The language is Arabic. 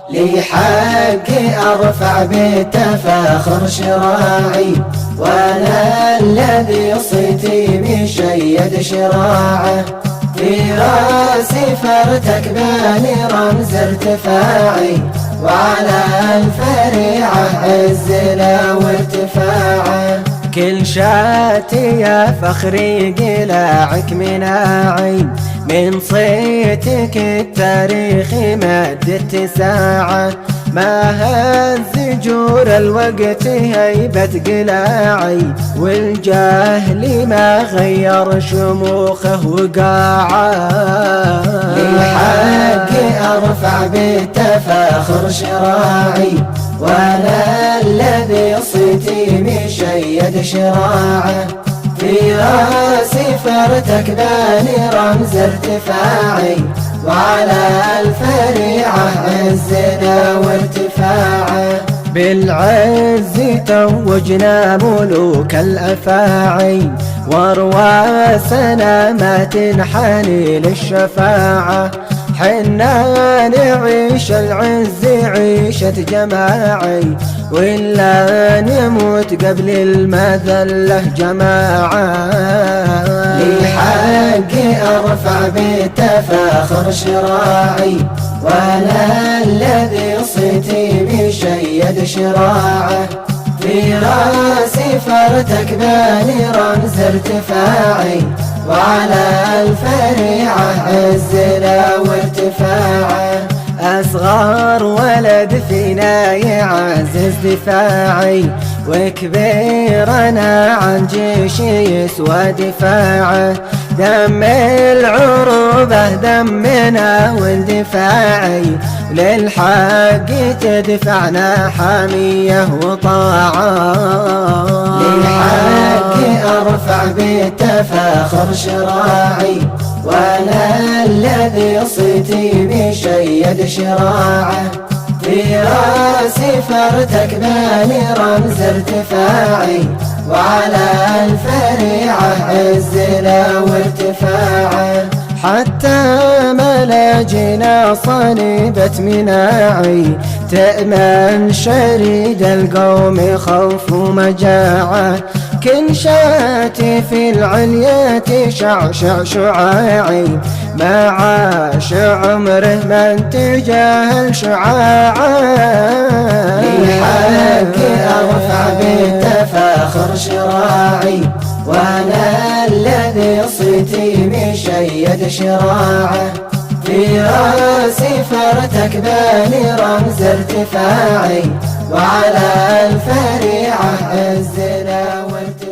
لي حقي أرفع بتفاخر شراعي، وأنا الذي صيتي مشيد شراعه. في راسي فرتك باني رمز ارتفاعي، وعلى الفريعة عزنا وارتفاعه. كل شاتي يا فخري قلاعك مناعي، من صيتك التاريخي مد اتساعه. ما هز جور الوقت هيبة قلاعي، والجهل ما غير شموخه وقاعه. لي حقي أرفع بتفاخر شراعي، وأنا الذي صيتي مشيد شراعه. في راسي فرتك باني رمز ارتفاعي، وعلى الفريعة عزنا وارتفاعه. بالعز توجنا ملوك الأفاعي، وارواثنا ما تنحني للشفاعة. حنا نعيش العز عيشة جماعي، ولا نموت قبل المذلة جماعة. لي حقي أرفع بتفاخر شراعي، وأنا الذي صيتي مشيد شراعه. في راسي فرتك باني رمز ارتفاعي، وعلى الفريعة عزنا وارتفاعه. أصغر ولد فينا يعزز دفاعي، وكبيرنا عن جيش يسوى دفاعه. دم العروبة دمنا واندفاعي، للحق تدفعنا حامية وطاعة. لي حقي أرفع بتفاخر شراعي، وأنا الذي صيتي مشيد شراعه. في راسي فرتك باني رمز ارتفاعي، وعلى الفريعة عزنا وارتفاعه. حتى ملاجنا صليبة مناعي، تأمن شريد القوم خوف ومجاعة. كن شاتي في العليات شعشع شعاعي، ما عاش عمره من تجاهل شعاعه. لي حقي أرفع بتفاخر شراعي، وأنا الذي صيتي مشيد شراعه. في راسي فرتك باني رمز ارتفاعي، وعلى الفريعة عزنا وارتفاعه.